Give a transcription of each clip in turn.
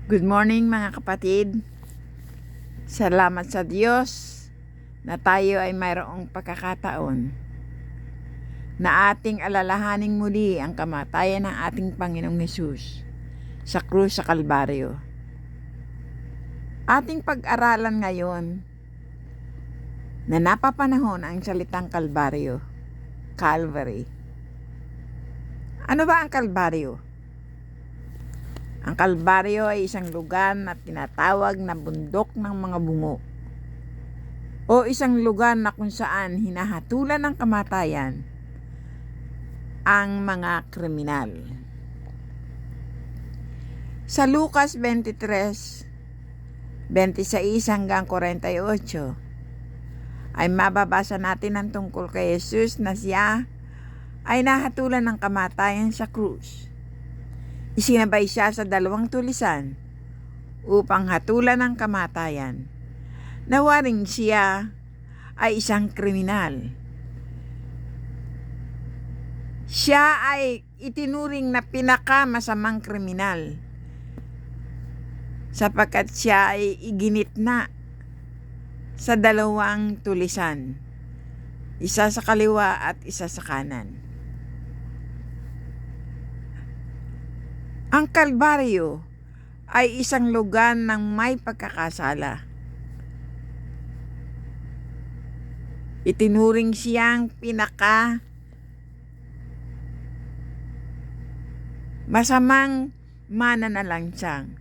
Good morning mga kapatid. Salamat sa Diyos na tayo ay mayroong pagkakataon na ating alalahaning muli ang kamatayan ng ating Panginoong Hesus sa krus sa Kalbaryo. Ating pag-aralan ngayon na napapanahon ang salitang Kalbaryo, Calvary. Ano ba ang Kalbaryo? Ang Kalbaryo ay isang lugar na tinatawag na bundok ng mga bungo o isang lugar na kung saan hinahatulan ng kamatayan ang mga kriminal. Sa Lucas 23:26 hanggang 48 ay mababasa natin ang tungkol kay Jesus na siya ay nahatulan ng kamatayan sa krus. Isinabay siya sa 2 tulisan upang hatulan ng kamatayan. Nawaring siya ay isang kriminal. Siya ay itinuring na pinakamasamang kriminal sapagkat siya ay iginitna sa 2 tulisan, isa sa kaliwa at isa sa kanan. Ang Kalbaryo ay isang lugar ng may pagkakasala. Itinuring siyang masamang mananalansang.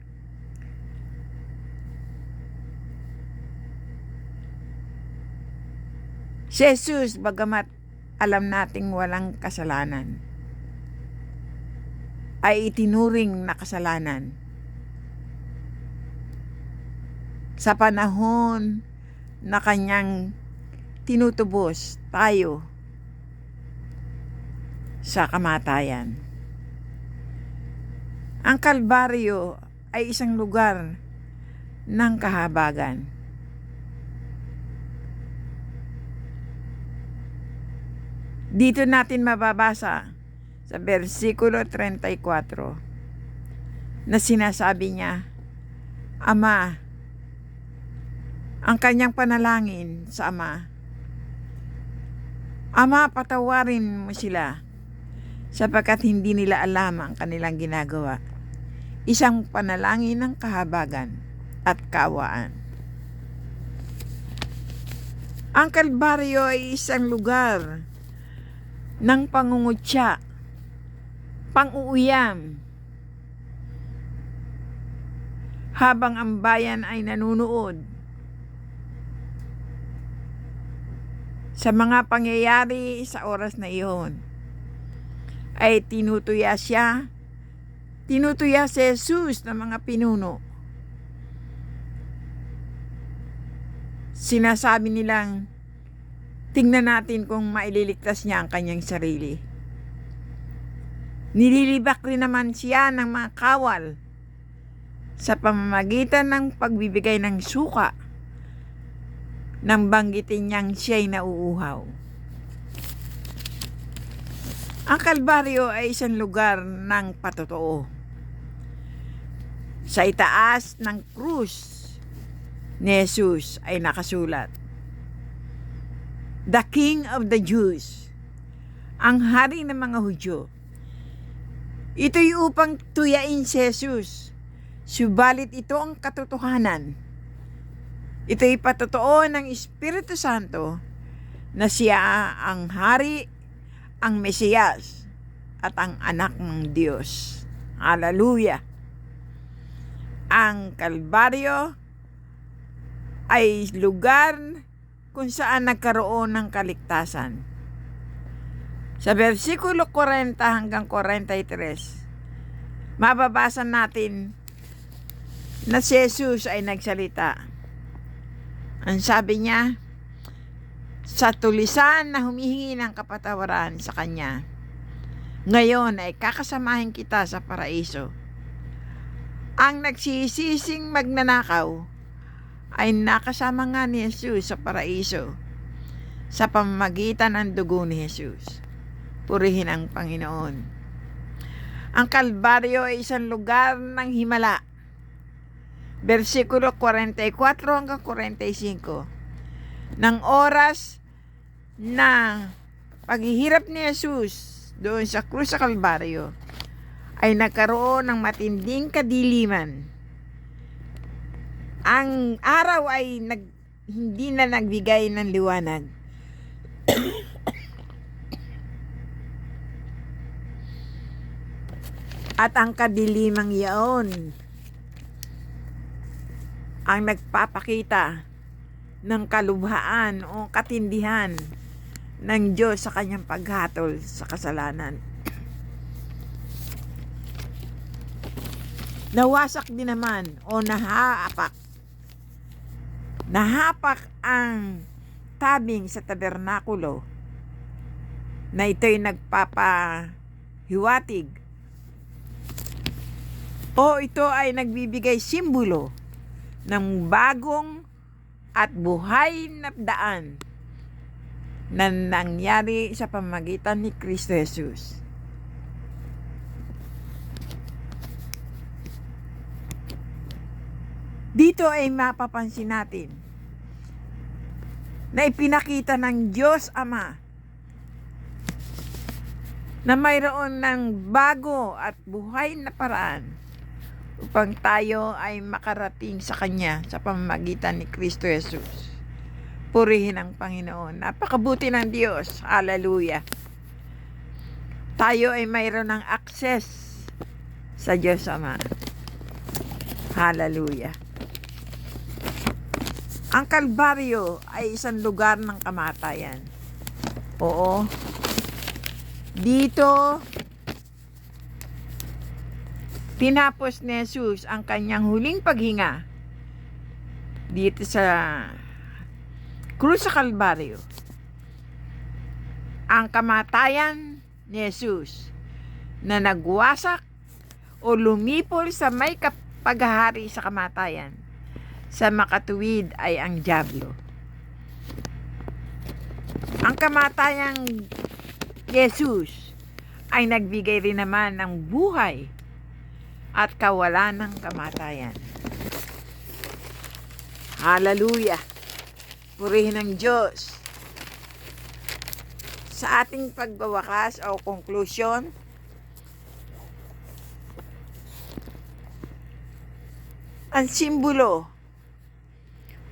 Si Jesus, bagamat alam nating walang kasalanan, ay itinuring na kasalanan. Sa panahon na kanyang tinutubos tayo sa kamatayan. Ang Kalbaryo ay isang lugar ng kahabagan. Dito natin mababasa sa versikulo 34 na sinasabi niya, Ama, ang kanyang panalangin sa Ama, Ama, patawarin mo sila sapagkat hindi nila alam ang kanilang ginagawa. Isang panalangin ng kahabagan at kaawaan. Ang Kalbaryo ay isang lugar ng pangungutya, pang-uuyam, habang ang bayan ay nanunood sa mga pangyayari sa oras na iyon. Ay tinutuya si Jesus ng mga pinuno. Sinasabi nilang, tingnan natin kung maililigtas niya ang kanyang sarili. Nililibak rin naman siya ng mga kawal sa pamamagitan ng pagbibigay ng suka nang banggitin niyang siya'y nauuhaw. Ang Kalbaryo ay isang lugar ng patotoo. Sa itaas ng krus ni Jesus ay nakasulat, The King of the Jews, ang hari ng mga Hudyo. Ito'y upang tuyain si Jesus, subalit ito ang katotohanan. Ito'y patotoo ng Espiritu Santo na siya ang hari, ang Mesiyas, at ang anak ng Diyos. Hallelujah! Ang Kalbaryo ay lugar kung saan nagkaroon ng kaligtasan. Sa versikulo 40 hanggang 43, mababasa natin na si Jesus ay nagsalita. Ang sabi niya, sa tulisan na humihingi ng kapatawaran sa kanya, ngayon ay kakasamahin kita sa paraiso. Ang nagsisising magnanakaw ay nakasama nga ni Jesus sa paraiso sa pamamagitan ng dugo ni Jesus. Purihin ang Panginoon. Ang Kalbaryo ay isang lugar ng himala. versikulo 44 hanggang 45, ng oras ng paghihirap ni Jesus doon sa krus sa Kalbaryo, ay nagkaroon ng matinding kadiliman. Ang araw ay hindi na nagbigay ng liwanag. At ang kadilimang yaon ang nagpapakita ng kalubhaan o katindihan ng Diyos sa kanyang paghatol sa kasalanan. Nawasak din naman o nahapak ang tabing sa tabernakulo na ito'y nagpapahiwatig o ito ay nagbibigay simbolo ng bagong at buhay na daan na nangyari sa pamamagitan ni Kristo Jesus. Dito ay mapapansin natin na ipinakita ng Diyos Ama na mayroon ng bago at buhay na paraan upang tayo ay makarating sa Kanya sa pamamagitan ni Kristo Jesus. Purihin ang Panginoon. Napakabuti ng Diyos. Hallelujah. Tayo ay mayroon ng access sa Diyos Ama. Hallelujah. Ang Kalbaryo ay isang lugar ng kamatayan. Oo. Dito, tinapos ni Jesus ang kanyang huling paghinga dito sa krus sa Kalbaryo. Ang kamatayan ni Jesus na nagwasak o lumipol sa may paghahari sa kamatayan, sa makatuwid ay ang dyablo. Ang kamatayang Jesus ay nagbigay rin naman ng buhay at kawalan ng kamatayan. Hallelujah! Purihin ng Diyos. Sa ating pagbawakas o conclusion, ang simbolo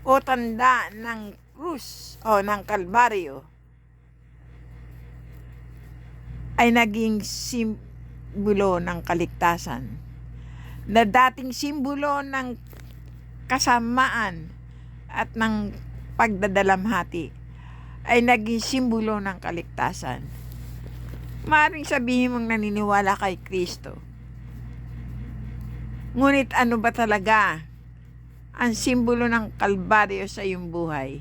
o tanda ng krus o ng Kalbaryo ay naging simbolo ng kaligtasan, na dating simbolo ng kasamaan at ng pagdadalamhati ay naging simbolo ng kaligtasan. Maaaring sabihin mong naniniwala kay Kristo, ngunit ano ba talaga ang simbolo ng Kalbaryo sa iyong buhay?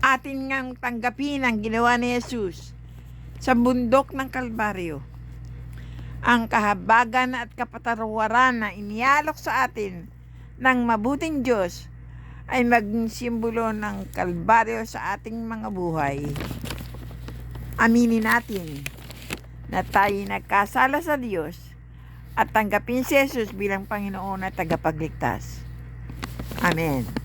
Atin ngang tanggapin ang ginawa ni Jesus sa bundok ng Kalbaryo. Ang kahabagan at kapatawaran na inialok sa atin ng mabuting Diyos ay maging simbolo ng Kalbaryo sa ating mga buhay. Aminin natin na tayo nagkasala sa Diyos at tanggapin si Jesus bilang Panginoon at tagapagligtas. Amen.